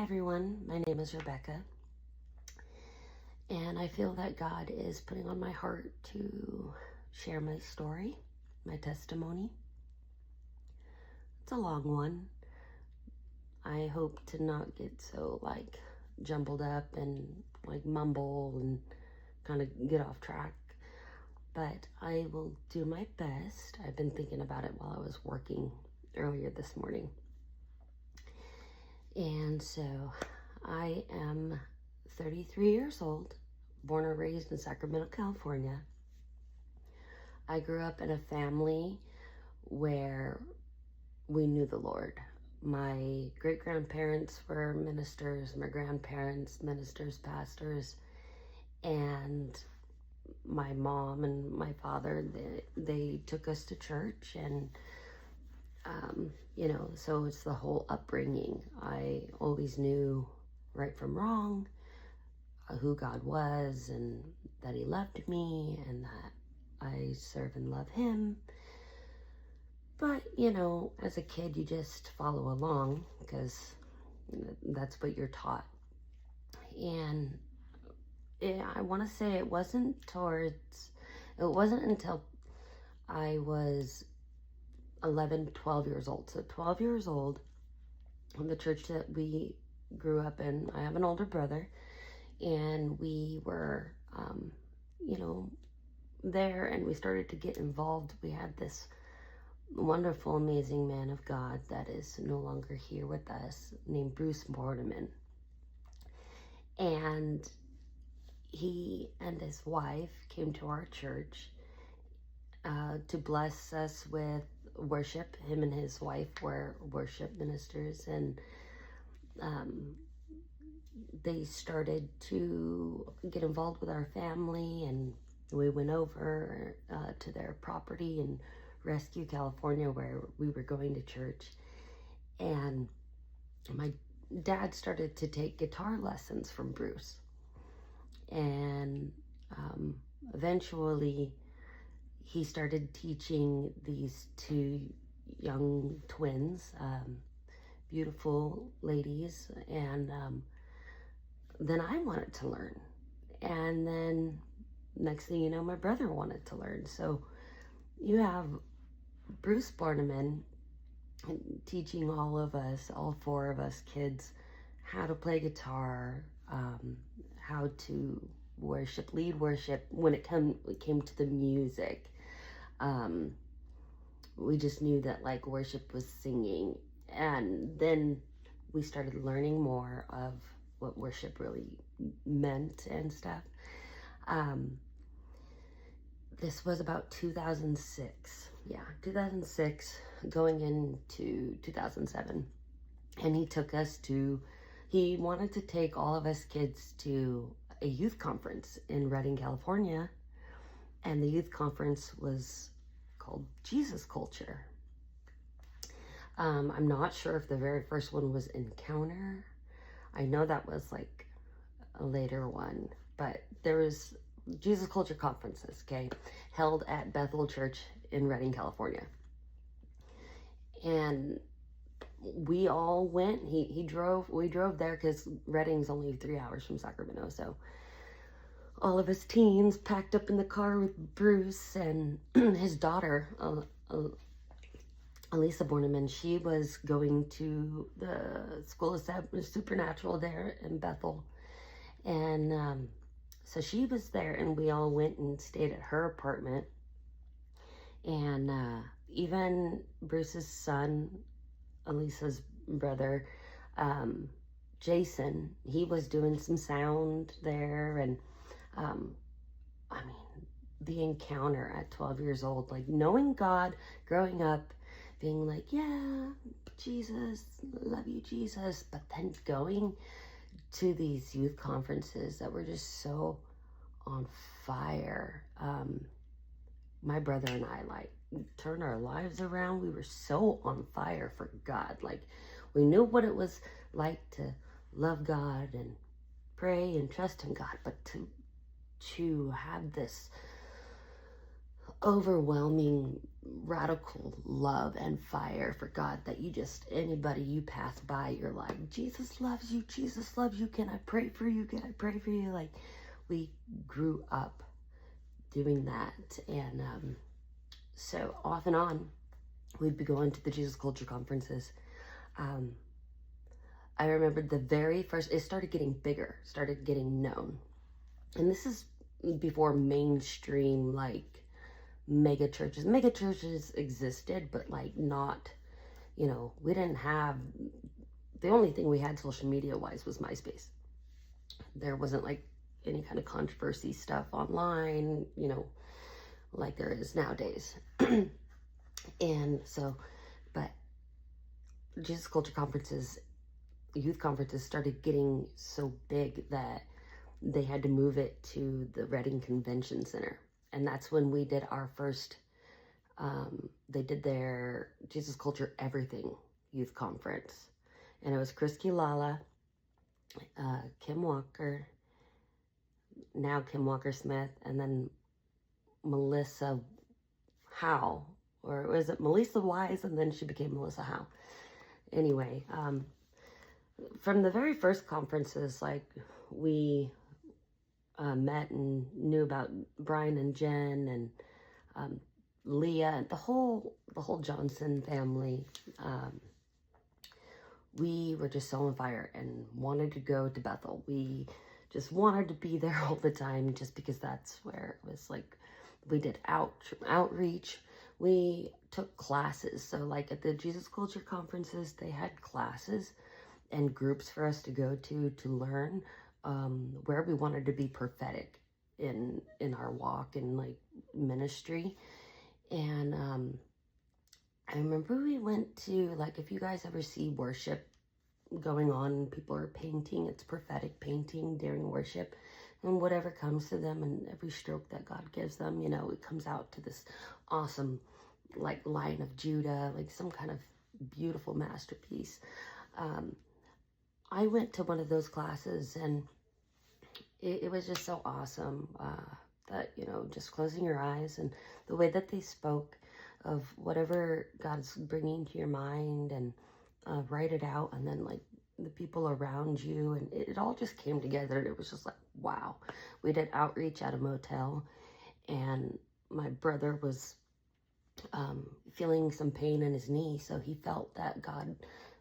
Hi everyone, my name is Rebecca, and I feel that God is putting on my heart to share my story, my testimony. It's a long one. I hope to not get so jumbled up and mumble and kind of get off track, but I will do my best. I've been thinking about it while I was working earlier this morning. And so I am 33 years old, born and raised in Sacramento, California. I grew up in a family where we knew the Lord. My great-grandparents were ministers, my grandparents, ministers, pastors, and my mom and my father, they took us to church, and so it's the whole upbringing. I always knew right from wrong, who God was, and that he loved me, and that I serve and love him. But, as a kid, you just follow along because that's what you're taught. And I want to say it wasn't until I was 11, 12 years old. So 12 years old, in the church that we grew up in, I have an older brother, and we were, there, and we started to get involved. We had this wonderful, amazing man of God that is no longer here with us, named Bruce Mortimer. And he and his wife came to our church to bless us with worship. Him and his wife were worship ministers, and they started to get involved with our family, and we went over to their property in Rescue, California, where we were going to church. And my dad started to take guitar lessons from Bruce, and eventually he started teaching these two young twins, beautiful ladies, and then I wanted to learn. And then next thing you know, my brother wanted to learn. So you have Bruce Mortimer teaching all of us, all four of us kids, how to play guitar, how to worship, lead worship. When it came to the music, we just knew that worship was singing. And then we started learning more of what worship really meant and stuff. This was about 2006. Yeah, 2006 going into 2007. And he wanted to take all of us kids to a youth conference in Redding, California. And the youth conference was called Jesus Culture. I'm not sure if the very first one was Encounter. I know that was a later one, but there was Jesus Culture conferences, okay, held at Bethel Church in Redding, California. And we all went. We drove there because Redding's only 3 hours from Sacramento. So all of us teens packed up in the car with Bruce and his daughter, Elisa Borneman. She was going to the School of Supernatural there in Bethel. And so she was there, and we all went and stayed at her apartment. And even Bruce's son, Elisa's brother, Jason, he was doing some sound there. And the encounter at 12 years old, knowing God, growing up, being yeah, Jesus, love you, Jesus, but then going to these youth conferences that were just so on fire. My brother and I turned our lives around. We were so on fire for God. We knew what it was like to love God and pray and trust in God, but to have this overwhelming radical love and fire for God that you just, anybody you pass by, you're like, Jesus loves you, Jesus loves you, can I pray for you, can I pray for you? Like, we grew up doing that. And so off and on, we'd be going to the Jesus Culture conferences. I remember the very first, it started getting bigger, started getting known. And this is before mainstream, like, mega churches. Mega churches existed, but like not, you know, we didn't have, the only thing we had social media wise was MySpace. There wasn't like any kind of controversy stuff online, you know, like there is nowadays. And so, but Jesus Culture conferences, youth conferences started getting so big that they had to move it to the Reading Convention Center. And that's when we did our first, they did their Jesus Culture Everything youth conference. And it was Chris Kilala, Kim Walker, now Kim Walker Smith, and then Melissa Howe, or was it Melissa Wise, and then she became Melissa Howe. Anyway, from the very first conferences, like, we met and knew about Brian and Jen and Leah and the whole Johnson family. We were just so on fire and wanted to go to Bethel. We just wanted to be there all the time, just because that's where it was. Like, we did outreach. We took classes. So like at the Jesus Culture conferences, they had classes and groups for us to go to learn where we wanted to be prophetic in our walk and like ministry. And I remember we went to, like, if you guys ever see worship going on, people are painting, it's prophetic painting during worship, and whatever comes to them and every stroke that God gives them, you know, it comes out to this awesome, like, Lion of Judah, like some kind of beautiful masterpiece. I went to one of those classes, and it was just so awesome that, you know, just closing your eyes and the way that they spoke of whatever God's bringing to your mind, and write it out, and then like the people around you, and it all just came together. And it was just like, wow. We did outreach at a motel, and my brother was feeling some pain in his knee, so he felt that God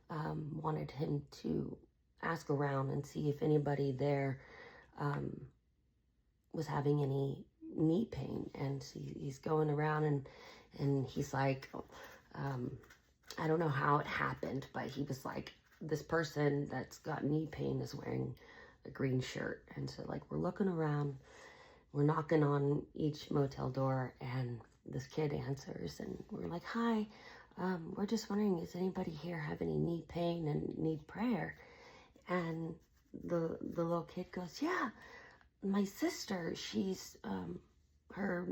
wanted him to ask around and see if anybody there was having any knee pain. And so he's going around, and he's like, I don't know how it happened, but he was like, this person that's got knee pain is wearing a green shirt. And so, like, we're looking around, we're knocking on each motel door, and this kid answers, and we're like, hi, we're just wondering, does anybody here have any knee pain and need prayer? And the little kid goes, yeah, my sister, she's, her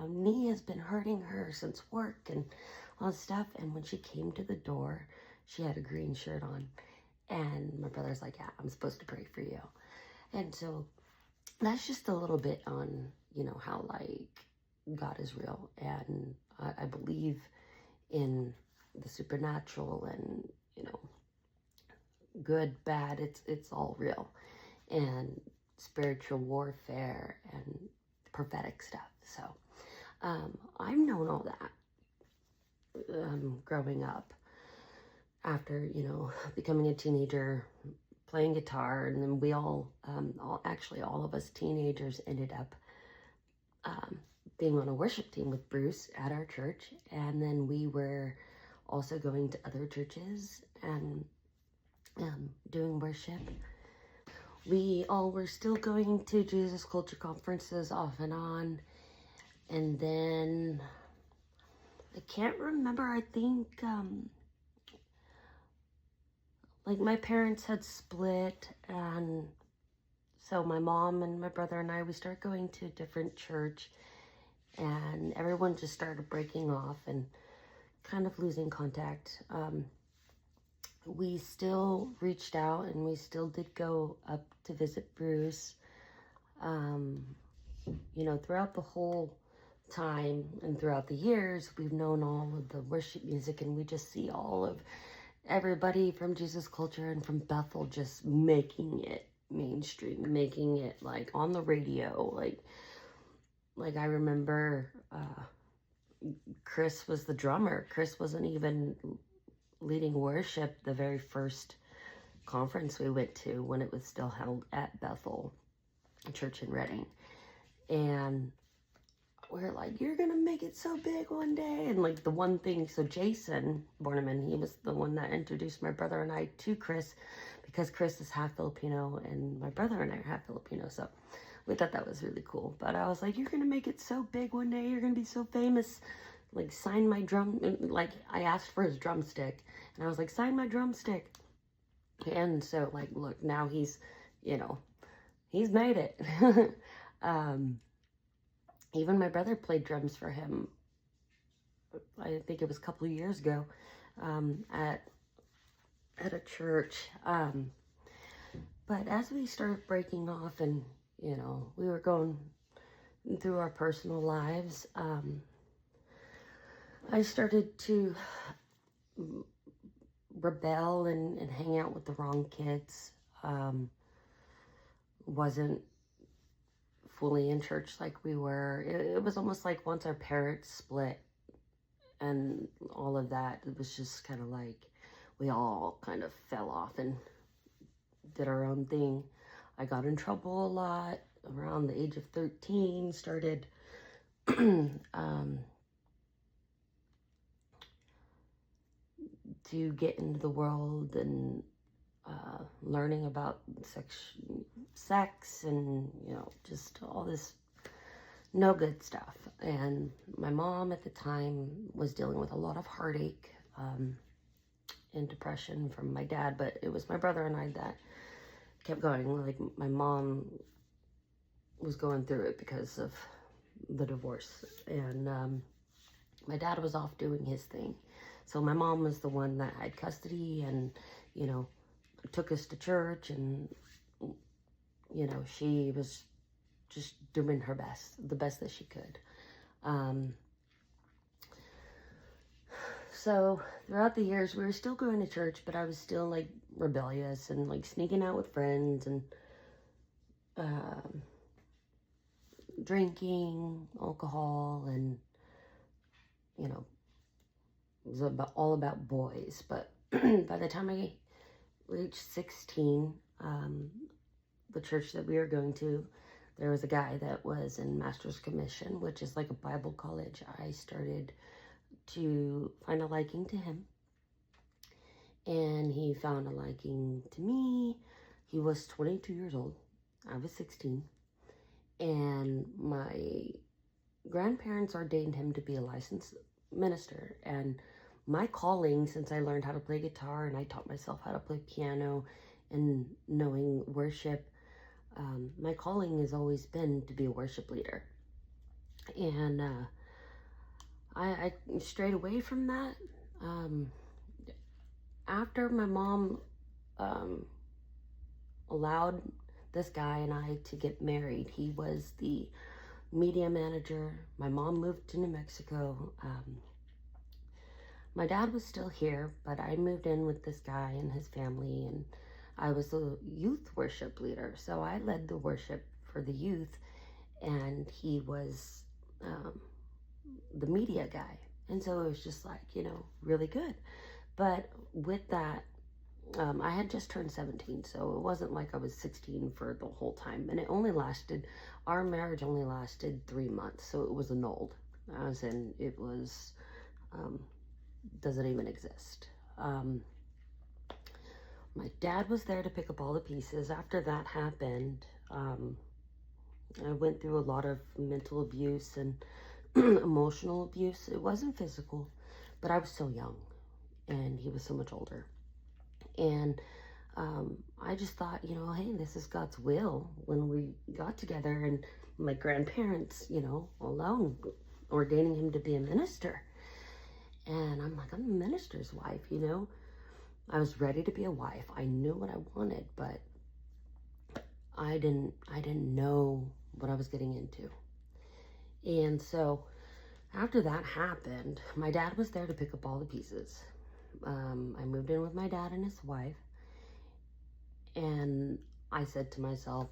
knee has been hurting her since work and all this stuff. And when she came to the door, she had a green shirt on. And my brother's like, yeah, I'm supposed to pray for you. And so that's just a little bit on, you know, how, like, God is real. And I believe in the supernatural, and, you know, good, bad, it's all real. And spiritual warfare and prophetic stuff. So I've known all that growing up, after, you know, becoming a teenager, playing guitar. And then we all of us teenagers ended up being on a worship team with Bruce at our church. And then we were also going to other churches and doing worship. We all were still going to Jesus Culture conferences off and on. And then, I can't remember, I think, like, my parents had split, and so my mom and my brother and I, we started going to a different church, and everyone just started breaking off and kind of losing contact. We still reached out, and we still did go up to visit Bruce. You know, throughout the whole time and throughout the years, we've known all of the worship music, and we just see all of everybody from Jesus Culture and from Bethel just making it mainstream, making it like on the radio. Like I remember Chris was the drummer. Chris wasn't even leading worship the very first conference we went to when it was still held at Bethel Church in Reading. And we're like, you're gonna make it so big one day. And like the one thing, so Jason Borneman, he was the one that introduced my brother and I to Chris, because Chris is half Filipino and my brother and I are half Filipino. So we thought that was really cool. But I was like, you're gonna make it so big one day, you're gonna be so famous. Like, sign my drum. Like, I asked for his drumstick, and I was like, sign my drumstick. And so, like, look, now he's, you know, he's made it. Even my brother played drums for him. I think it was a couple of years ago, at a church. But as we started breaking off, and you know, we were going through our personal lives, I started to rebel and hang out with the wrong kids. Wasn't fully in church like we were. It was almost like once our parents split and all of that, it was just kind of like we all kind of fell off and did our own thing. I got in trouble a lot around the age of 13, started to get into the world and learning about sex and, you know, just all this no good stuff. And my mom at the time was dealing with a lot of heartache and depression from my dad, but it was my brother and I that kept going. Like, my mom was going through it because of the divorce, and my dad was off doing his thing. So my mom was the one that had custody and, you know, took us to church, and, you know, she was just doing her best, the best that she could. So throughout the years, we were still going to church, but I was still like rebellious and like sneaking out with friends and drinking alcohol, and, you know, it was all about boys. But by the time I reached 16, the church that we were going to, there was a guy that was in Master's Commission, which is like a Bible college. I started to find a liking to him, and he found a liking to me. He was 22 years old. I was 16. And my grandparents ordained him to be a licensed minister. And my calling, since I learned how to play guitar and I taught myself how to play piano and knowing worship, my calling has always been to be a worship leader. And I strayed away from that. After my mom allowed this guy and I to get married, he was the media manager. My mom moved to New Mexico. My dad was still here, but I moved in with this guy and his family, and I was the youth worship leader. So I led the worship for the youth, and he was the media guy. And so it was just like, you know, really good. But with that, I had just turned 17, so it wasn't like I was 16 for the whole time. And it only lasted, our marriage only lasted 3 months, so it was annulled. As in, it was, doesn't even exist. My dad was there to pick up all the pieces. After that happened, I went through a lot of mental abuse and emotional abuse. It wasn't physical, but I was so young, and he was so much older. And I just thought, you know, hey, this is God's will. When we got together, and my grandparents, you know, alone, ordaining him to be a minister. And I'm like, I'm a minister's wife, you know. I was ready to be a wife. I knew what I wanted, but I didn't know what I was getting into. And so After that happened, my dad was there to pick up all the pieces. I moved in with my dad and his wife, and I said to myself,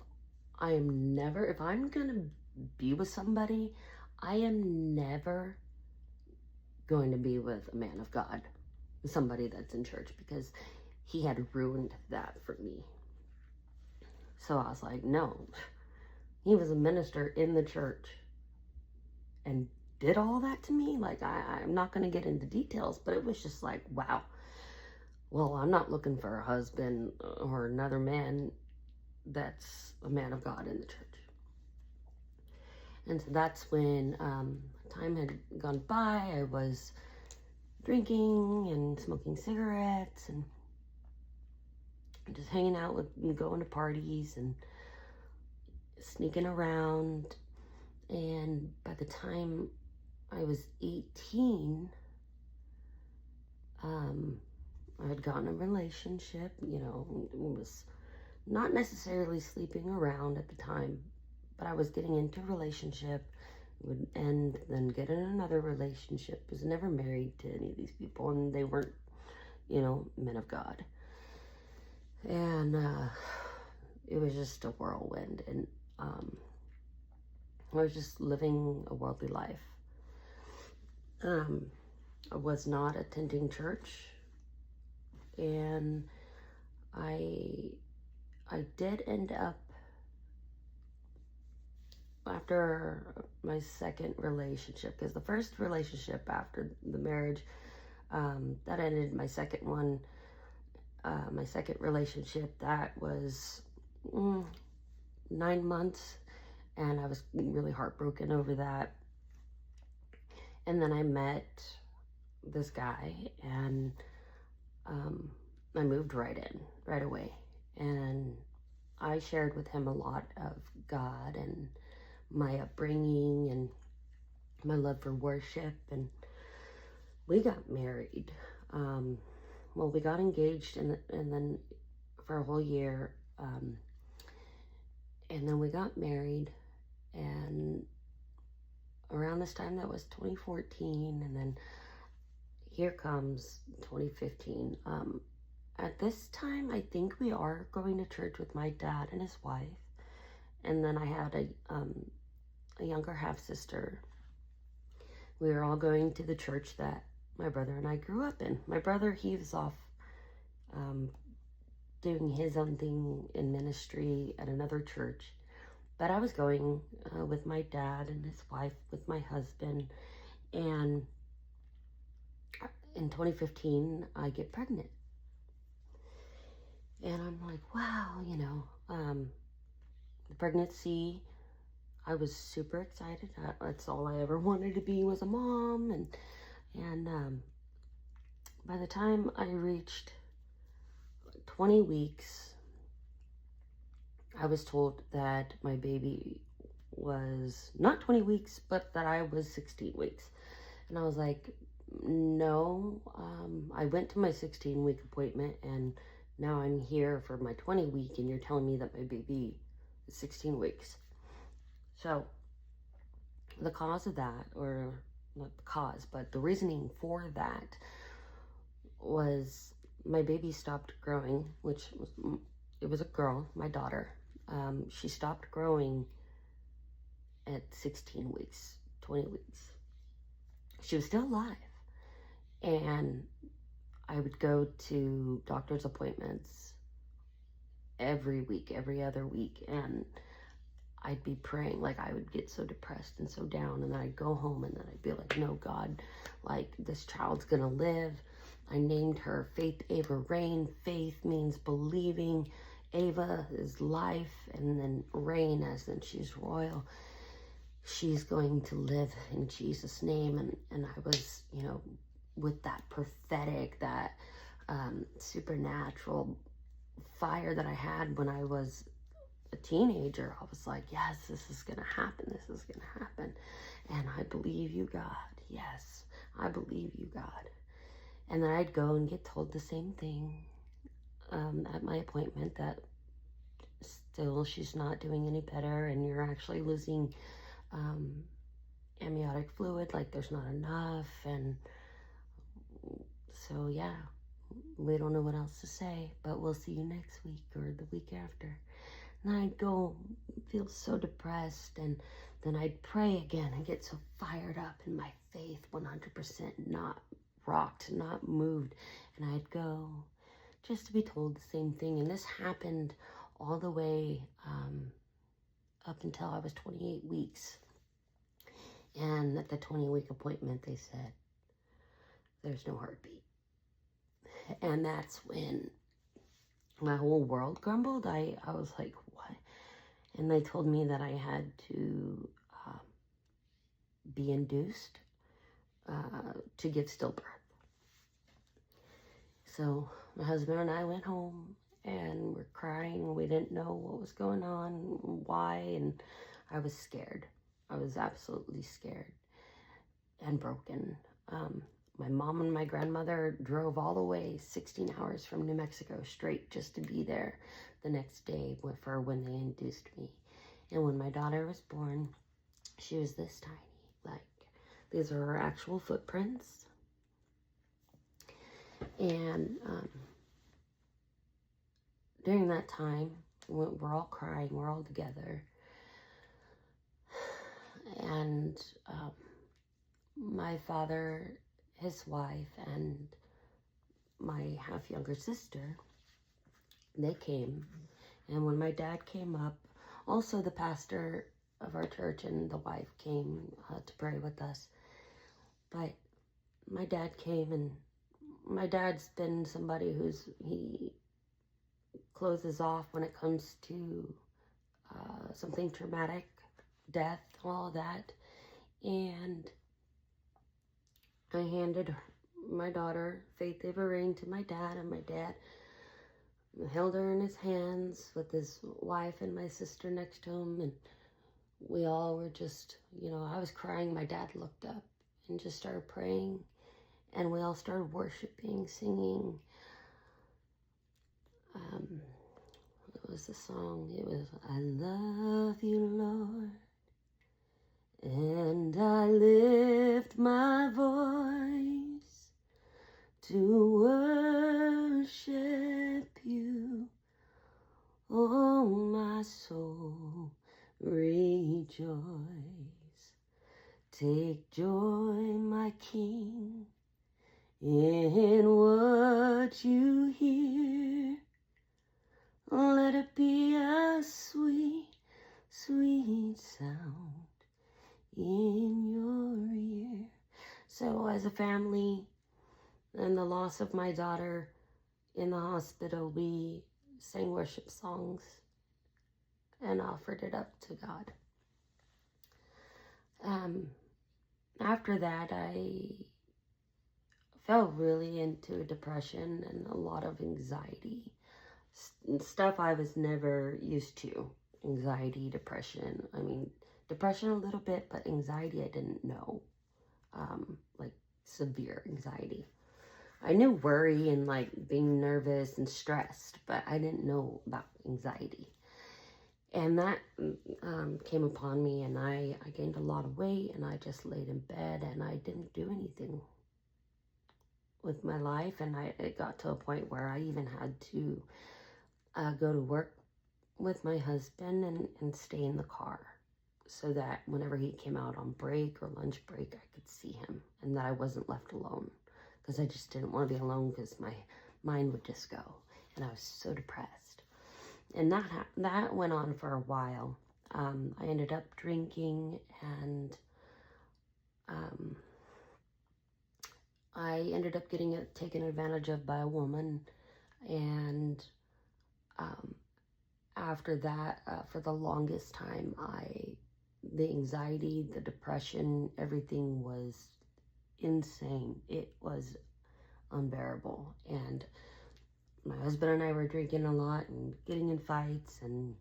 I am never, if I'm going to be with somebody, I am never going to be with a man of God, somebody that's in church, because he had ruined that for me. So I was like, no. He was a minister in the church and did all that to me. Like, I'm not going to get into details, but it was just like, wow. Well, I'm not looking for a husband or another man that's a man of God in the church. And so that's when time had gone by. I was drinking and smoking cigarettes and just hanging out with, going to parties and sneaking around. And by the time I was 18, I had gotten a relationship. You know, it was not necessarily sleeping around at the time, but I was getting into a relationship, would end, then get in another relationship. Was never married to any of these people, and they weren't, you know, men of God. And it was just a whirlwind, and I was just living a worldly life. I was not attending church, and I did end up, after my second relationship, because the first relationship after the marriage, that ended. My second one, my second relationship, that was 9 months, and I was really heartbroken over that. And then I met this guy, and I moved right in, right away. And I shared with him a lot of God and my upbringing and my love for worship, and we got married. Well, we got engaged, and then for a whole year, and then we got married, and around this time, that was 2014, and then here comes 2015. At this time, I think we are going to church with my dad and his wife, and then I had a younger half-sister. We were all going to the church that my brother and I grew up in. My brother, he was off doing his own thing in ministry at another church, but I was going with my dad and his wife, with my husband, and in 2015, I get pregnant. And I'm like, wow, you know, the pregnancy, I was super excited. That's all I ever wanted to be, was a mom. And by the time I reached 20 weeks, I was told that my baby was not 20 weeks, but that I was 16 weeks. And I was like, no. I went to my 16-week appointment, and now I'm here for my 20 week, and you're telling me that my baby is 16 weeks. So the cause of that, or not the cause, but the reasoning for that, was my baby stopped growing, which was, it was a girl, my daughter. She stopped growing at 16 weeks, 20 weeks. She was still alive. And I would go to doctor's appointments every week, every other week, and I'd be praying. Like, I would get so depressed and so down, and then I'd go home, and then I'd be like, no, God, like, this child's gonna live. I named her Faith Ava Rain. Faith means believing. Ava is life, and then Rain, as in she's royal. She's going to live in Jesus' name. And I was, you know, with that prophetic, that supernatural fire that I had when I was a teenager. I was like, yes, this is gonna happen. This is gonna happen. And I believe you, God. Yes, I believe you, God. And then I'd go and get told the same thing at my appointment, that still she's not doing any better, and you're actually losing amniotic fluid, like there's not enough. And so, yeah, we don't know what else to say, but we'll see you next week or the week after. And I'd go feel so depressed, and then I'd pray again and get so fired up in my faith, 100% not rocked, not moved. And I'd go just to be told the same thing. And this happened all the way up until I was 28 weeks. And at the 20-week appointment, they said, there's no heartbeat. And that's when my whole world crumbled. I was like, what? And they told me that I had to be induced to give stillbirth. So my husband and I went home and we're crying. We didn't know what was going on, why, and I was scared. I was absolutely scared and broken. My mom and my grandmother drove all the way 16 hours from New Mexico straight just to be there the next day for when they induced me. And when my daughter was born, she was this tiny. Like, these are her actual footprints. And during that time, we're all crying, we're all together. And my father, his wife, and my half younger sister, they came. And when my dad came up, also the pastor of our church and the wife came to pray with us. But my dad came, and my dad's been somebody he closes off when it comes to something traumatic, death, all that. And I handed my daughter, Faith Ava Rain, to my dad, and my dad held her in his hands with his wife and my sister next to him, and we all were just, I was crying. My dad looked up and just started praying, and we all started worshiping, singing. It was the song, it was, I love you, Lord, and I lift my voice to worship you. Oh, my soul, rejoice. Take joy, my King, in what you hear. Let it be a sweet, sweet sound in your ear. So as a family, and the loss of my daughter in the hospital, we sang worship songs and offered it up to God. After that, I fell really into depression and a lot of anxiety. Stuff I was never used to. Anxiety, depression. I mean, depression a little bit, but anxiety I didn't know. Like severe anxiety. I knew worry and like being nervous and stressed, but I didn't know about anxiety. And that came upon me, and I gained a lot of weight, and I just laid in bed, and I didn't do anything with my life. And it got to a point where I even had to go to work with my husband and stay in the car, so that whenever he came out on break or lunch break, I could see him, and that I wasn't left alone, because I just didn't want to be alone, because my mind would just go, and I was so depressed. And that went on for a while. I ended up drinking, and I ended up getting taken advantage of by a woman. And after that, for the longest time, the anxiety, the depression, everything was insane. It was unbearable. And my husband and I were drinking a lot and getting in fights, and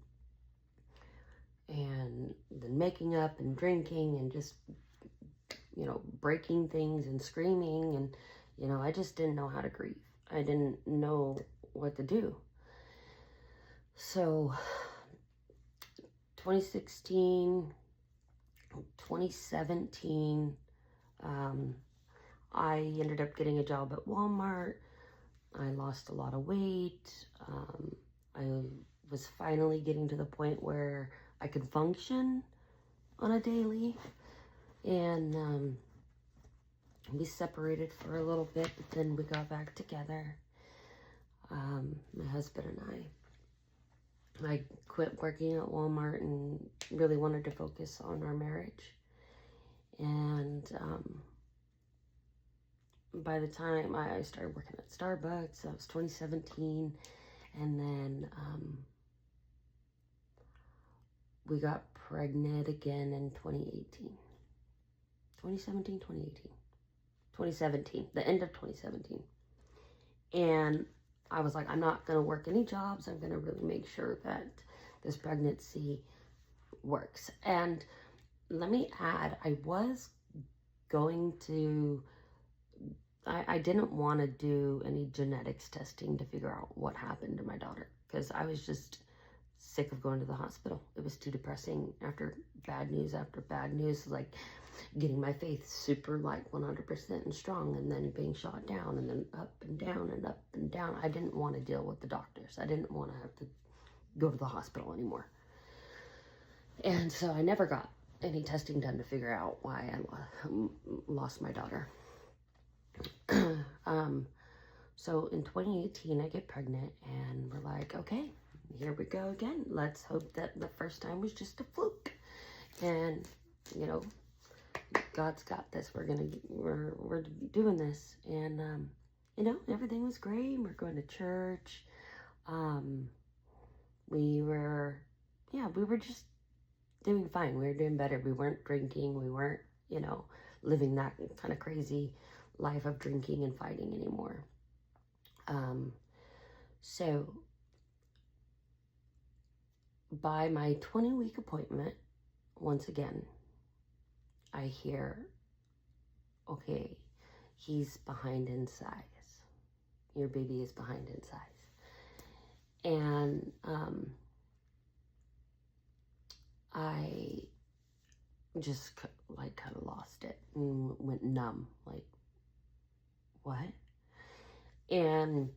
then making up and drinking and just, breaking things and screaming. And, I just didn't know how to grieve. I didn't know what to do. So 2016, 2017, I ended up getting a job at Walmart. I lost a lot of weight. I was finally getting to the point where I could function on a daily. And we separated for a little bit, but then we got back together. My husband and I quit working at Walmart and really wanted to focus on our marriage. And by the time I started working at Starbucks, that was 2017. And then we got pregnant again in 2018. 2017, 2018. 2017, the end of 2017. And I was like, I'm not going to work any jobs. I'm going to really make sure that this pregnancy works. And let me add, I was going to, I didn't want to do any genetics testing to figure out what happened to my daughter, because I was just sick of going to the hospital. It was too depressing after bad news, like getting my faith super like 100% and strong, and then being shot down, and then up and down and up and down. I didn't want to deal with the doctors. I didn't want to have to go to the hospital anymore. And so I never got any testing done to figure out why I lost my daughter. So in 2018, I get pregnant, and we're like, okay, here we go again. Let's hope that the first time was just a fluke. And, you know, God's got this. We're doing this. And, you know, everything was great. We're going to church. We were just doing fine. We were doing better. We weren't drinking. We weren't, you know, living that kind of crazy life of drinking and fighting anymore. So by my 20-week appointment, once again, I hear, okay, he's behind in size. Your baby is behind in size. And I just like kind of lost it and went numb, like, what? And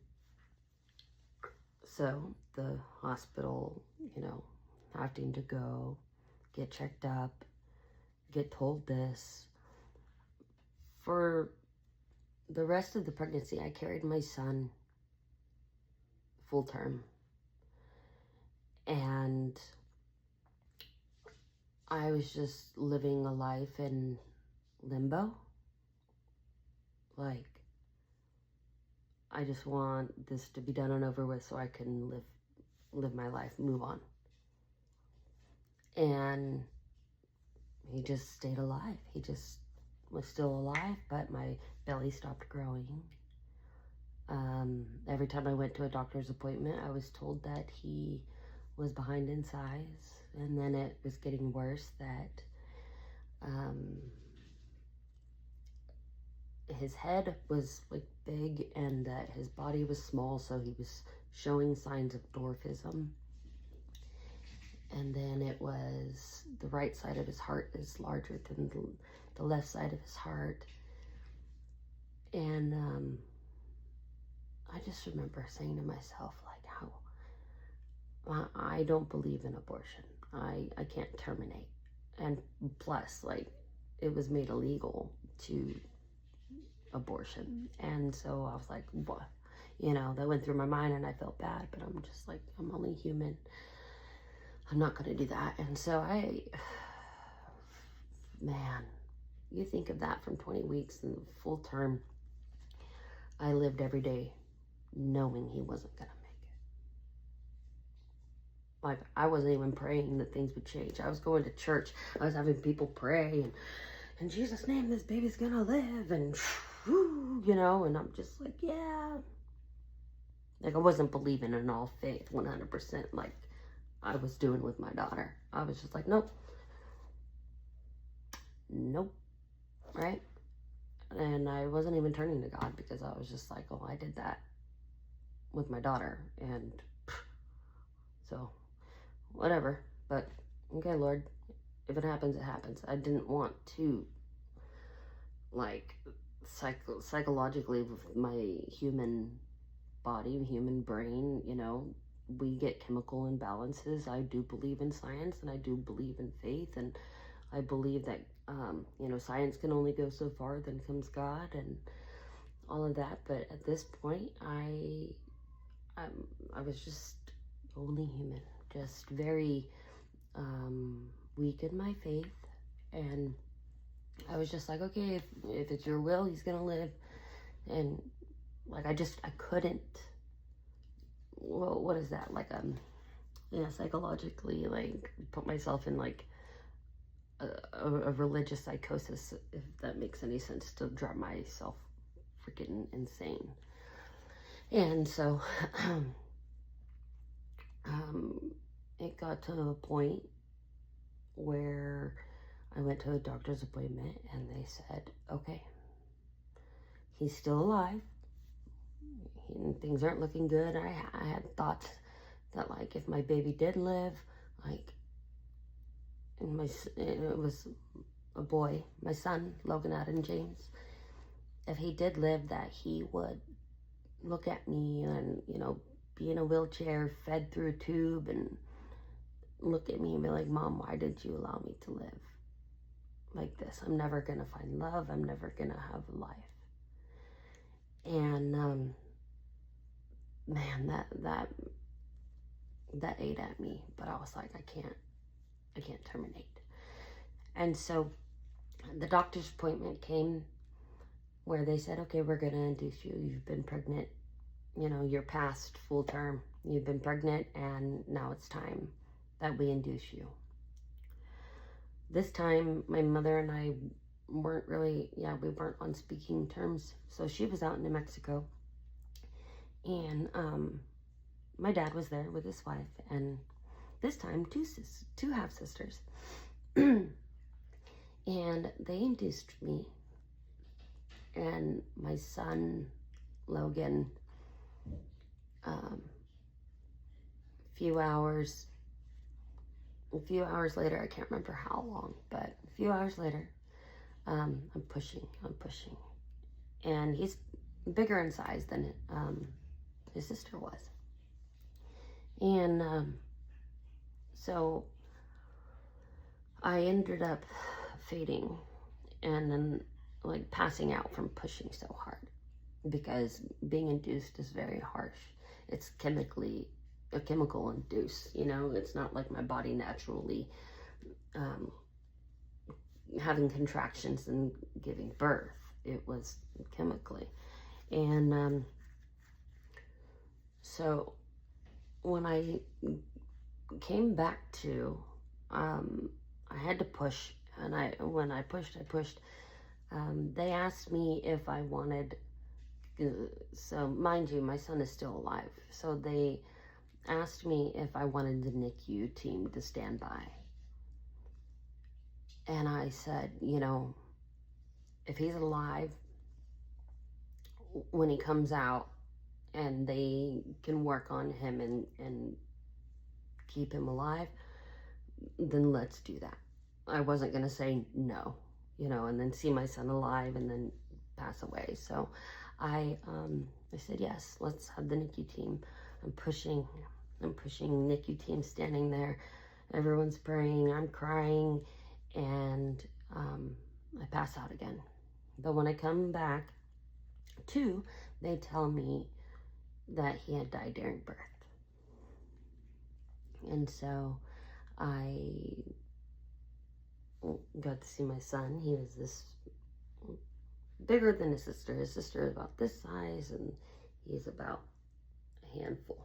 so the hospital, you know, having to go get checked up, get told this. For the rest of the pregnancy, I carried my son full term. And I was just living a life in limbo. Like, I just want this to be done and over with so I can live my life, move on. And he just stayed alive. He just was still alive, but my belly stopped growing. Every time I went to a doctor's appointment, I was told that he was behind in size, and then it was getting worse, that his head was like big and that his body was small, so he was showing signs of dwarfism. And then it was the right side of his heart is larger than the left side of his heart. And I just remember saying to myself, like, how I don't believe in abortion. I can't terminate. And plus, like, it was made illegal to abortion. And so I was like, what? You know, that went through my mind, and I felt bad, but I'm just like, I'm only human. I'm not going to do that. And so man, you think of that from 20 weeks and full term. I lived every day knowing he wasn't going to make it. Like, I wasn't even praying that things would change. I was going to church. I was having people pray, and in Jesus' name, this baby's going to live, and you know, and I'm just like, yeah. Like, I wasn't believing in all faith 100% like I was doing with my daughter. I was just like, nope, right? And I wasn't even turning to God, because I was just like, oh, I did that with my daughter, and so whatever. But okay, Lord, if it happens, it happens. I didn't want to, like, psychologically with my human body, human brain, you know, we get chemical imbalances. I do believe in science, and I do believe in faith, and I believe that, you know, science can only go so far, then comes God, and all of that. But at this point, I was just only human, just very weak in my faith, and I was just like, okay, if it's your will, he's gonna live. And like, I couldn't, well, what is that, like, yeah, psychologically, like, put myself in like a religious psychosis, if that makes any sense, to drive myself freaking insane. And so it got to a point where I went to a doctor's appointment, and they said, okay, he's still alive. Things aren't looking good. I had thoughts that, like, if my baby did live, like, and it was a boy, my son, Logan Adam James, if he did live, that he would look at me and, you know, be in a wheelchair, fed through a tube, and look at me and be like, Mom, why did you allow me to live like this? I'm never gonna find love. I'm never gonna have life. And man, that ate at me. But I was like, I can't terminate. And so the doctor's appointment came, where they said, okay, we're gonna induce you. You've been pregnant, you know, you're past full term. You've been pregnant, and now it's time that we induce you. This time, my mother and I weren't really, we weren't on speaking terms. So she was out in New Mexico, and my dad was there with his wife, and this time two half sisters. And they induced me, and my son Logan, a few hours later, I can't remember how long, but a few hours later, I'm pushing, and he's bigger in size than his sister was. And so I ended up fading, and then, like, passing out from pushing so hard, because being induced is very harsh. It's a chemical induce, you know. It's not like my body naturally having contractions and giving birth. It was chemically. And so when I came back to, I had to push, and when I pushed, they asked me if I wanted, so mind you, my son is still alive, so they asked me if I wanted the NICU team to stand by. And I said, you know, if he's alive, when he comes out and they can work on him and keep him alive, then let's do that. I wasn't going to say no, you know, and then see my son alive and then pass away. So I said, yes, let's have the NICU team. I'm pushing NICU team, standing there. Everyone's praying, I'm crying, and I pass out again. But when I come back to, they tell me that he had died during birth. And so I got to see my son. He was this bigger than his sister. His sister is about this size, and he's about a handful.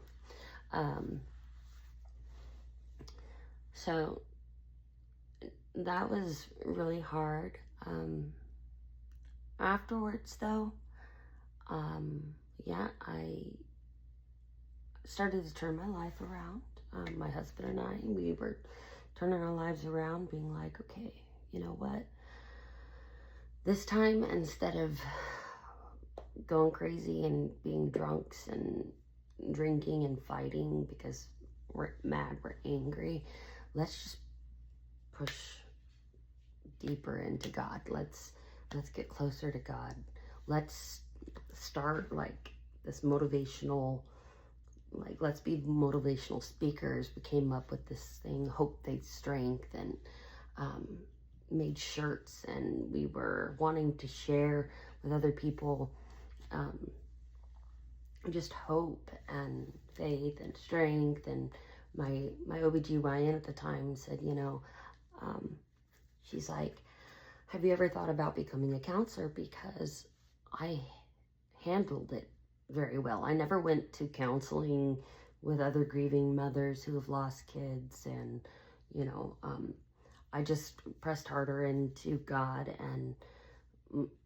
So that was really hard. Afterwards, though, I started to turn my life around. My husband and I, we were turning our lives around, being like, okay, you know what? This time, instead of going crazy and being drunks and drinking and fighting because we're mad, we're angry, let's just push deeper into God. Let's get closer to God. Let's start like this motivational, like let's be motivational speakers. We came up with this thing, Hope, Faith, Strength, and made shirts, and we were wanting to share with other people just hope and faith and strength. And my OBGYN at the time said, you know, she's like, have you ever thought about becoming a counselor? Because I handled it very well. I never went to counseling with other grieving mothers who have lost kids, and you know, I just pressed harder into God and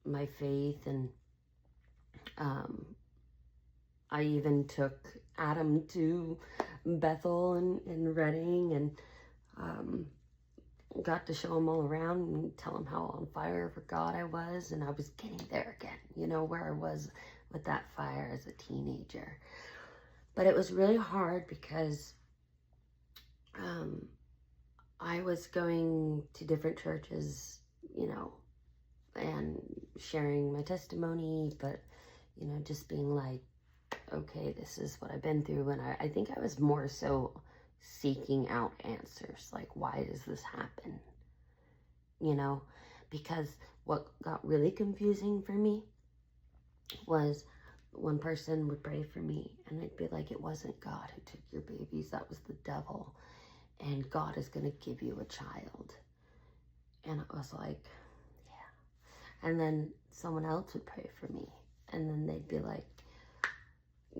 my faith, and I even took Adam to Bethel and Redding, and got to show him all around and tell him how on fire for God I was. And I was getting there again, you know, where I was with that fire as a teenager. But it was really hard because I was going to different churches, you know, and sharing my testimony, but, you know, just being like, okay, this is what I've been through. And I think I was more so seeking out answers, like, why does this happen? You know, because what got really confusing for me was one person would pray for me and it'd be like, it wasn't God who took your babies, that was the devil, and God is going to give you a child. And I was like, yeah. And then someone else would pray for me, and then they'd be like,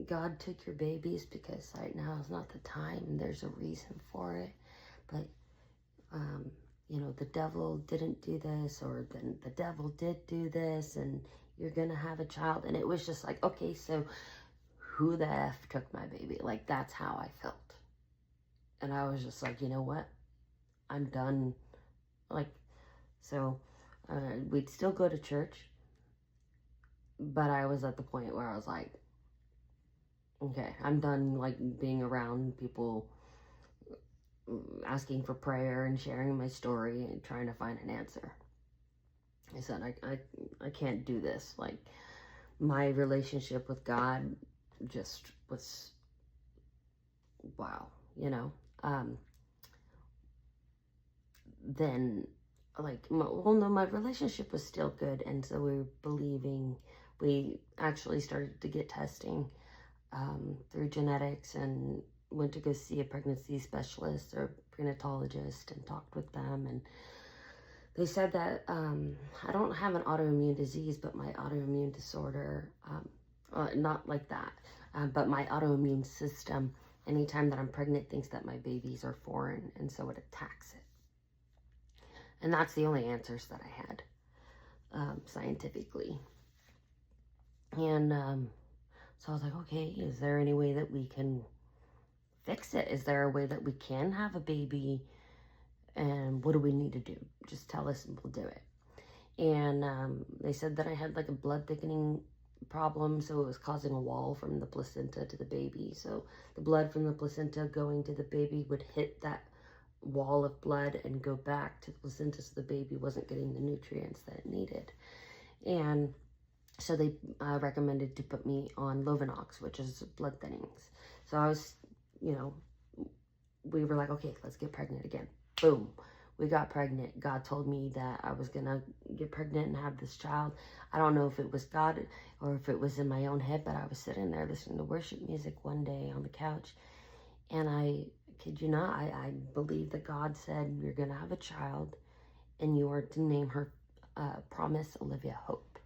God took your babies because right now is not the time, and there's a reason for it. But, you know, the devil didn't do this, or then the devil did do this, and you're going to have a child. And it was just like, okay, so who the F took my baby? Like, that's how I felt. And I was just like, you know what? I'm done. Like, so we'd still go to church, but I was at the point where I was like, okay, I'm done, like, being around people asking for prayer and sharing my story and trying to find an answer. I said, I can't do this. Like, my relationship with God just was, wow, you know. Then, like, well, no, my relationship was still good, and so we were believing. We actually started to get testing through genetics, and went to go see a pregnancy specialist or prenatologist and talked with them, and they said that I don't have an autoimmune disease, but my autoimmune disorder, not like that, but my autoimmune system, anytime that I'm pregnant, thinks that my babies are foreign, and so it attacks it. And that's the only answers that I had, scientifically. And so I was like, okay, is there any way that we can fix it? Is there a way that we can have a baby? And what do we need to do? Just tell us and we'll do it. And they said that I had like a blood thickening problem, so it was causing a wall from the placenta to the baby. So the blood from the placenta going to the baby would hit that wall of blood and go back to the placenta, so the baby wasn't getting the nutrients that it needed. And so they recommended to put me on Lovenox, which is blood thinnings. So I was, you know, we were like, okay, let's get pregnant again. Boom, we got pregnant. God told me that I was gonna get pregnant and have this child. I don't know if it was God or if it was in my own head, but I was sitting there listening to worship music one day on the couch, and I kid you not, I believe that God said, you're gonna have a child, and you are to name her Promise Olivia Hope.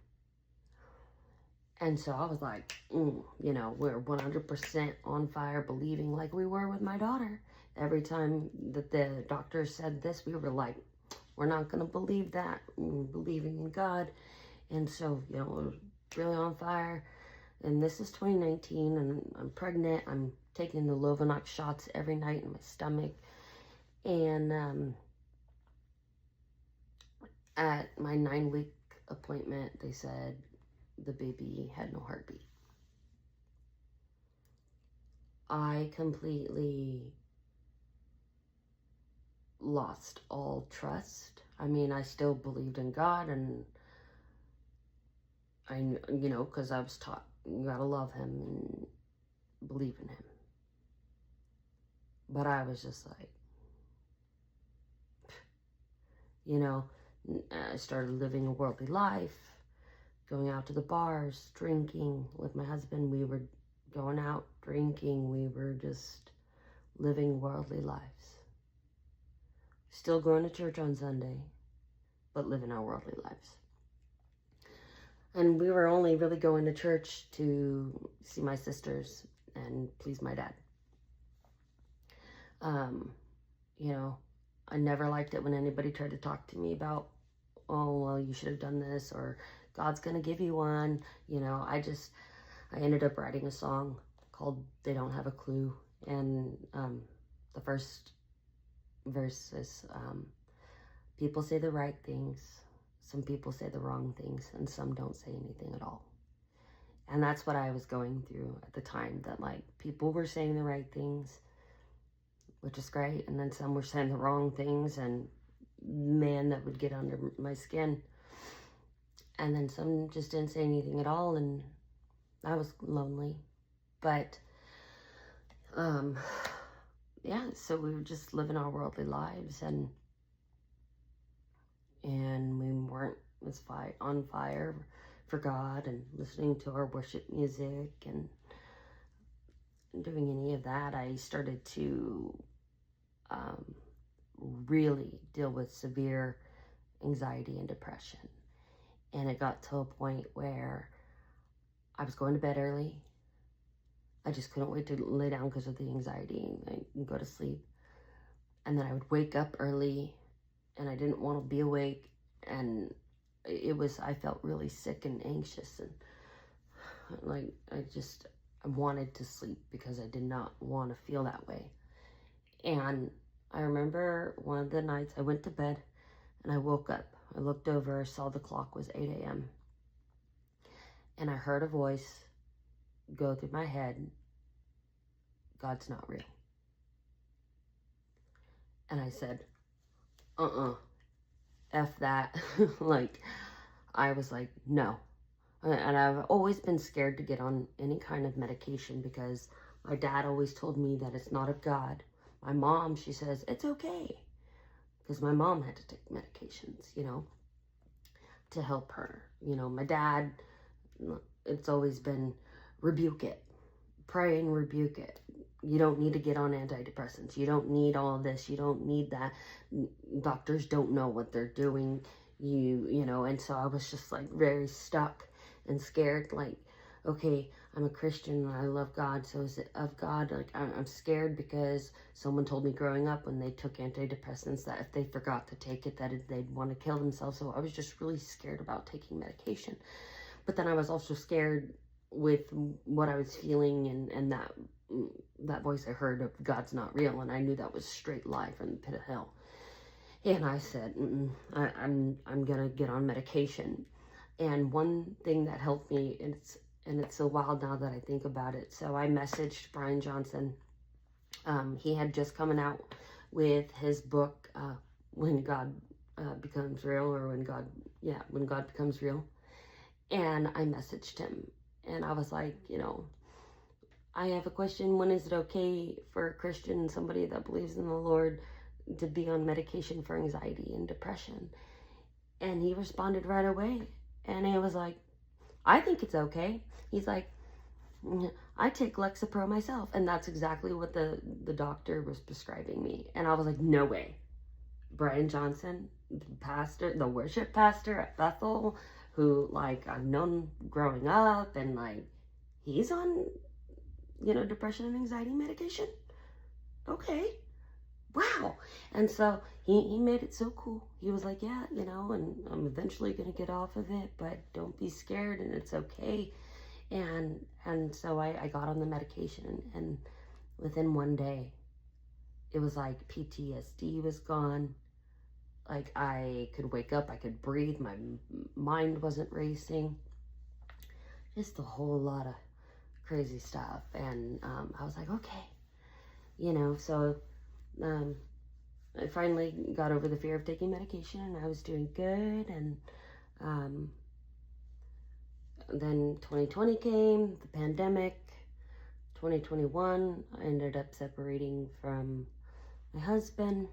And so I was like, you know, we're 100% on fire, believing like we were with my daughter. Every time that the doctor said this, we were like, we're not going to believe that. We're believing in God. And so, you know, we're really on fire. And this is 2019, and I'm pregnant. I'm taking the Lovenox shots every night in my stomach. And at my 9-week appointment, they said the baby had no heartbeat. I completely lost all trust I mean, I still believed in God, and because I was taught you gotta love him and believe in him. But I was just like, I started living a worldly life, going out to the bars, drinking with my husband. We were going out drinking. We were just living worldly lives. Still going to church on Sunday, but living our worldly lives. And we were only really going to church to see my sisters and please my dad. I never liked it when anybody tried to talk to me about, oh, well, you should have done this, or God's going to give you one. I ended up writing a song called They Don't Have a Clue. And the first verse is, people say the right things, some people say the wrong things, and some don't say anything at all. And that's what I was going through at the time, that people were saying the right things, which is great, and then some were saying the wrong things, and man, that would get under my skin. And then some just didn't say anything at all, and I was lonely. But so we were just living our worldly lives, and we weren't on fire for God and listening to our worship music and doing any of that. I started to really deal with severe anxiety and depression. And it got to a point where I was going to bed early. I just couldn't wait to lay down because of the anxiety and go to sleep. And then I would wake up early, and I didn't want to be awake. And I felt really sick and anxious, and I wanted to sleep because I did not want to feel that way. And I remember one of the nights I went to bed and I woke up. I looked over, saw the clock was 8 a.m. And I heard a voice go through my head, God's not real. And I said, F that. I was like, no. And I've always been scared to get on any kind of medication because my dad always told me that it's not of God. My mom, she says, it's okay. Because my mom had to take medications, to help her. My dad, it's always been rebuke it. Pray and rebuke it. You don't need to get on antidepressants. You don't need all of this. You don't need that. Doctors don't know what they're doing. And so I was just very stuck and scared. Okay, I'm a Christian and I love God. So is it of God? I'm scared because someone told me growing up when they took antidepressants that if they forgot to take it, that they'd want to kill themselves. So I was just really scared about taking medication. But then I was also scared with what I was feeling and that voice I heard of God's not real, and I knew that was straight lie from the pit of hell. And I said, I'm gonna get on medication. And one thing that helped me, and it's so wild now that I think about it. So I messaged Brian Johnson. He had just coming out with his book, When God Becomes Real, or When God Becomes Real. And I messaged him, and I was like, I have a question. When is it okay for a Christian, somebody that believes in the Lord, to be on medication for anxiety and depression? And he responded right away. And he was like, I think it's okay. He's like, I take Lexapro myself. And that's exactly what the doctor was prescribing me. And I was like, no way. Brian Johnson, the worship pastor at Bethel, who I've known growing up, and he's on depression and anxiety medication. Okay. Wow. And so he made it so cool. He was like, yeah, and I'm eventually going to get off of it, but don't be scared, and it's okay. And so I got on the medication, and within one day, it was like PTSD was gone. I could wake up, I could breathe, my mind wasn't racing. Just a whole lot of crazy stuff. And I was like, okay, so I finally got over the fear of taking medication, and I was doing good. And then 2020 came, the pandemic. 2021, I ended up separating from my husband.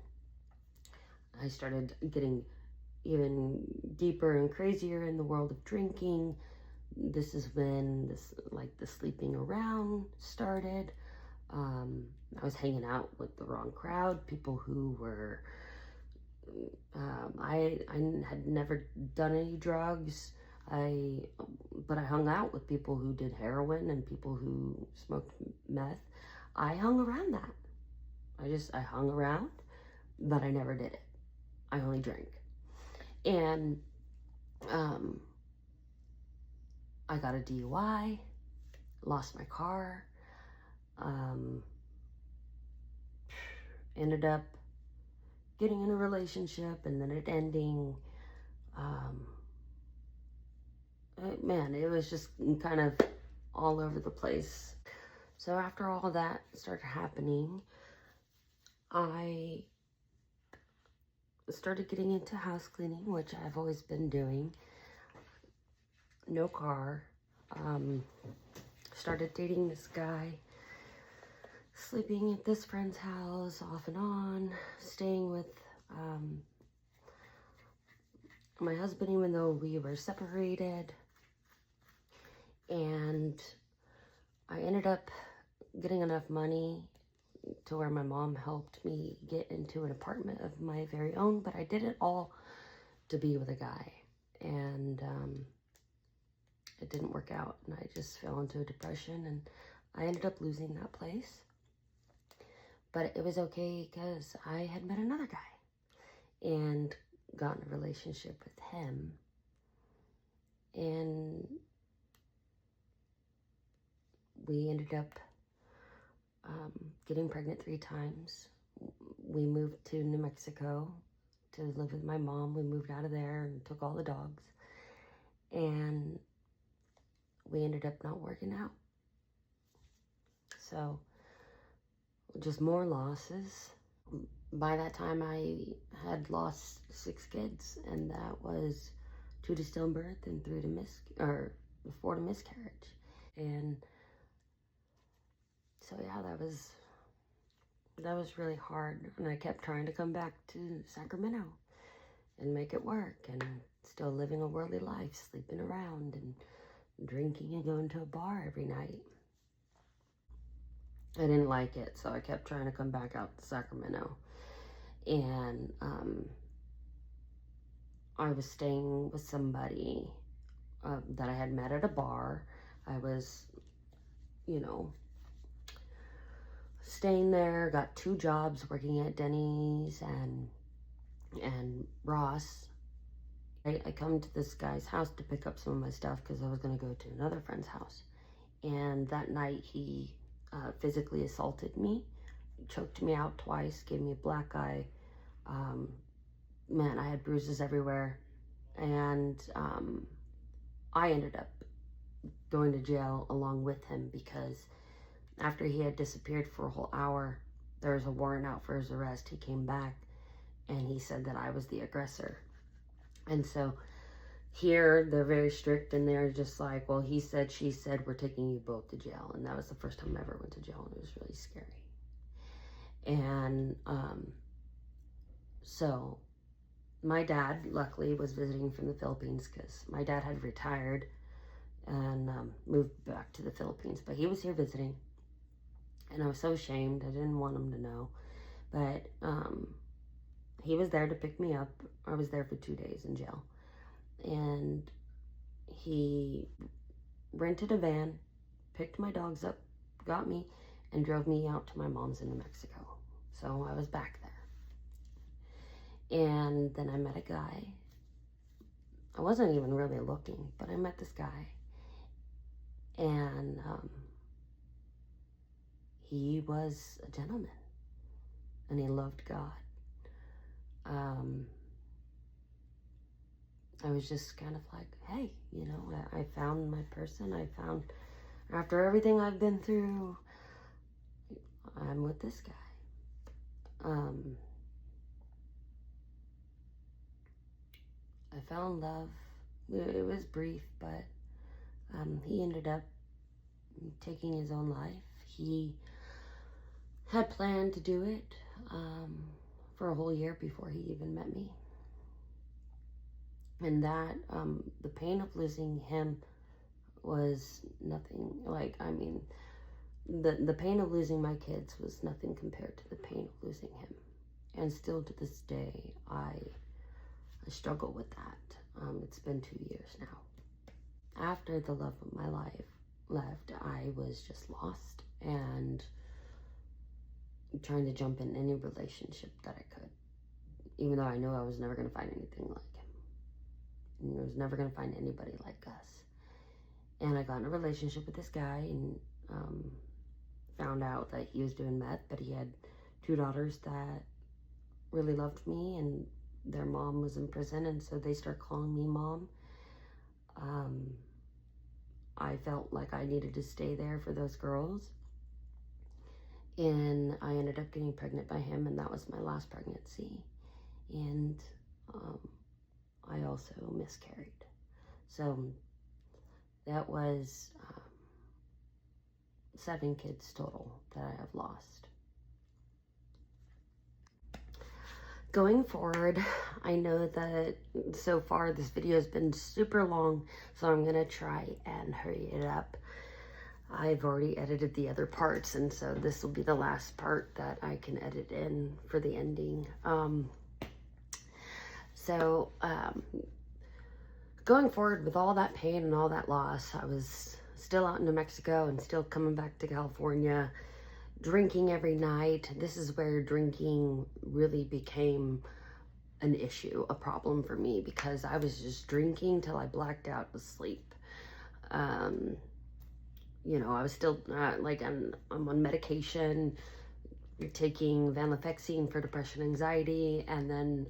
I started getting even deeper and crazier in the world of drinking. This is when the sleeping around started. I was hanging out with the wrong crowd, people who were, I had never done any drugs. But I hung out with people who did heroin and people who smoked meth. I hung around that. I hung around, but I never did it. I only drank. And I got a DUI, lost my car, ended up getting in a relationship and then it ending. Man, it was just kind of all over the place. So after all that started happening, I started getting into house cleaning, which I've always been doing. No car. Started dating this guy, sleeping at this friend's house off and on, staying with my husband even though we were separated. And I ended up getting enough money to where my mom helped me get into an apartment of my very own, but I did it all to be with a guy. And it didn't work out, and I just fell into a depression, and I ended up losing that place. But it was okay because I had met another guy and got in a relationship with him. And we ended up getting pregnant 3 times. We moved to New Mexico to live with my mom. We moved out of there and took all the dogs. And we ended up not working out. So, just more losses. By that time, I had lost 6 kids, and that was 2 to stillbirth and 4 to miscarriage. And so yeah, that was really hard, and I kept trying to come back to Sacramento and make it work, and still living a worldly life, sleeping around and drinking and going to a bar every night. I didn't like it, so I kept trying to come back out to Sacramento. And I was staying with somebody that I had met at a bar. I was, staying there, got 2 jobs working at Denny's and Ross. I come to this guy's house to pick up some of my stuff because I was going to go to another friend's house. And that night he physically assaulted me, choked me out twice, gave me a black eye. Man, I had bruises everywhere. And I ended up going to jail along with him because after he had disappeared for a whole hour, there was a warrant out for his arrest. He came back and he said that I was the aggressor. And so here they're very strict, and they're just like, well, he said, she said, we're taking you both to jail. And that was the first time I ever went to jail, and it was really scary. And so my dad, luckily, was visiting from the Philippines because my dad had retired and moved back to the Philippines. But he was here visiting, and I was so ashamed. I didn't want him to know. But he was there to pick me up. I was there for 2 days in jail. And he rented a van, picked my dogs up, got me, and drove me out to my mom's in New Mexico. So I was back there. And then I met a guy. I wasn't even really looking, but I met this guy. And he was a gentleman. And he loved God. I was just kind of like, hey, I found my person. After everything I've been through, I'm with this guy. I fell in love. It was brief, but he ended up taking his own life. He had planned to do it for a whole year before he even met me. And that, the pain of losing him was nothing. Like, I mean, the pain of losing my kids was nothing compared to the pain of losing him. And still to this day, I struggle with that. It's been 2 years now. After the love of my life left, I was just lost and trying to jump in any relationship that I could, even though I knew I was never going to find anything like him. And I was never going to find anybody like us. And I got in a relationship with this guy and found out that he was doing meth, but he had 2 daughters that really loved me, and their mom was in prison, and so they started calling me mom. I felt like I needed to stay there for those girls, and I ended up getting pregnant by him, and that was my last pregnancy. And I also miscarried. So that was 7 kids total that I have lost. Going forward, I know that so far this video has been super long, so I'm gonna try and hurry it up. I've already edited the other parts, and so this will be the last part that I can edit in for the ending. Going forward with all that pain and all that loss, I was still out in New Mexico and still coming back to California, drinking every night. This is where drinking really became an issue, a problem for me, because I was just drinking till I blacked out with sleep. You know, I was still like I'm on medication, taking venlafaxine for depression, anxiety, and then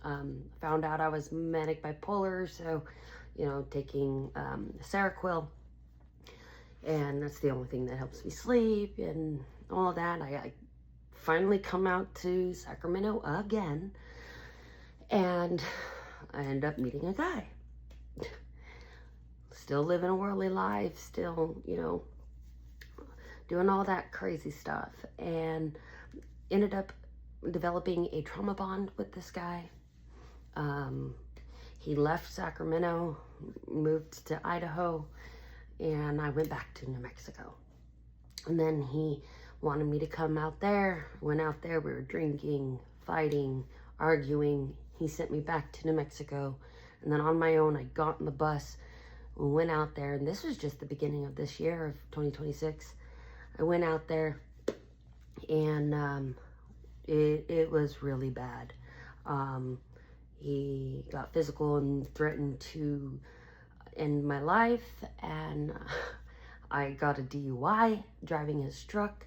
found out I was manic bipolar, so you know, taking Seroquel, and that's the only thing that helps me sleep and all of that. I finally come out to Sacramento again, and I end up meeting a guy. Still living a worldly life, still, you know, doing all that crazy stuff, and ended up developing a trauma bond with this guy. He left Sacramento, moved to Idaho, and I went back to New Mexico. And then he wanted me to come out there. Went out there, we were drinking, fighting, arguing. He sent me back to New Mexico. And then on my own, I got on the bus, went out there, and this was just the beginning of this year of 2026. I went out there, and it was really bad. He got physical and threatened to end my life, and I got a DUI driving his truck,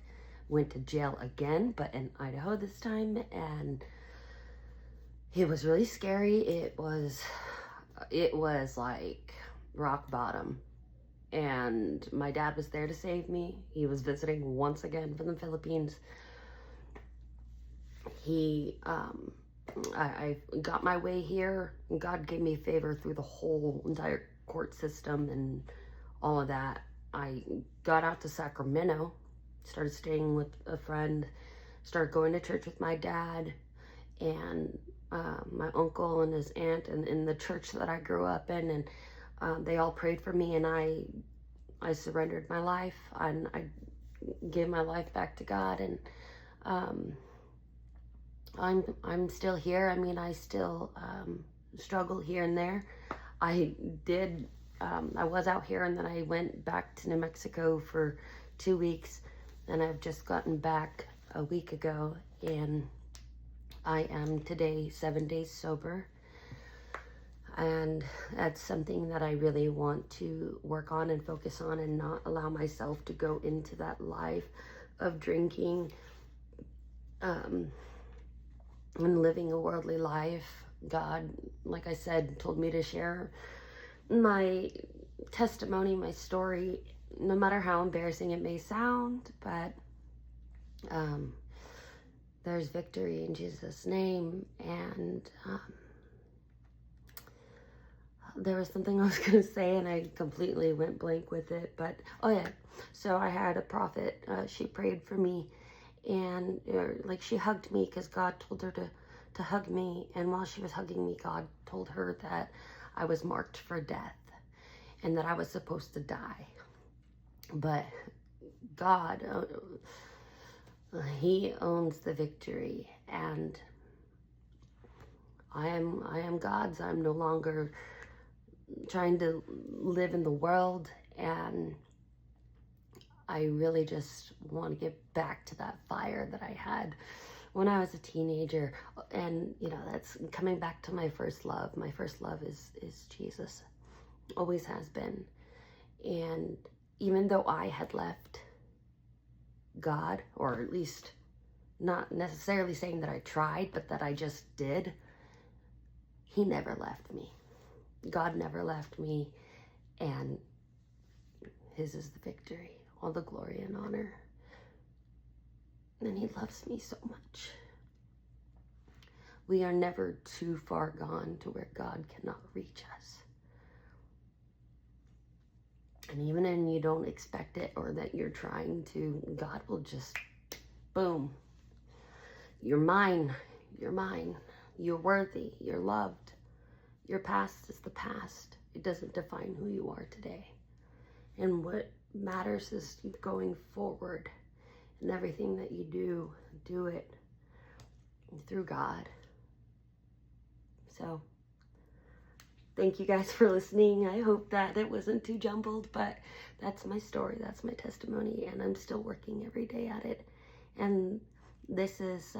went to jail again, but in Idaho this time, and it was really scary. It was like rock bottom, and my dad was there to save me. He was visiting once again from the Philippines. I got my way here. God gave me favor through the whole entire court system and all of that. I got out to Sacramento, started staying with a friend, started going to church with my dad and my uncle and his aunt, and in the church that I grew up in, and they all prayed for me, and I surrendered my life, and I gave my life back to God, and I'm still here. I mean, I still struggle here and there. I was out here, and then I went back to New Mexico for 2 weeks, and I've just gotten back a week ago, and I am today 7 days sober, and that's something that I really want to work on and focus on, and not allow myself to go into that life of drinking and living a worldly life. God, like I said, told me to share my testimony, my story, no matter how embarrassing it may sound, but there's victory in Jesus' name, and There was something I was going to say and I completely went blank with it. But, oh yeah. So I had a prophet. She prayed for me. And like she hugged me because God told her to hug me. And while she was hugging me, God told her that I was marked for death and that I was supposed to die. But God, He owns the victory, and I am God's. I'm no longer trying to live in the world, and I really just want to get back to that fire that I had when I was a teenager. And you know, that's coming back to my first love. My first love is Jesus. Always has been. And even though I had left God, or at least not necessarily saying that I tried, but that I just did, He never left me. God never left me, and His is the victory, all the glory and honor. And He loves me so much. We are never too far gone to where God cannot reach us. And even when you don't expect it or that you're trying to, God will just, boom. You're mine. You're mine. You're worthy. You're loved. Your past is the past. It doesn't define who you are today. And what matters is going forward. And everything that you do it through God. So, thank you guys for listening. I hope that it wasn't too jumbled, but that's my story. That's my testimony, and I'm still working every day at it. And this is,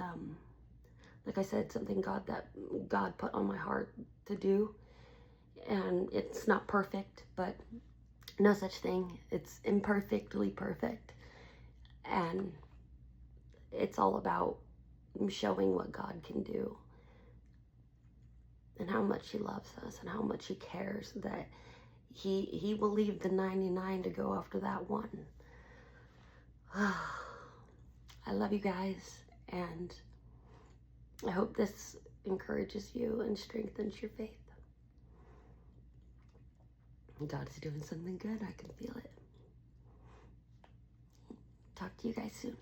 like I said, something God put on my heart to do. And it's not perfect, but no such thing. It's imperfectly perfect. And it's all about showing what God can do. And how much He loves us and how much He cares that He will leave the 99 to go after that one. I love you guys, and I hope this encourages you and strengthens your faith. God is doing something good. I can feel it. Talk to you guys soon.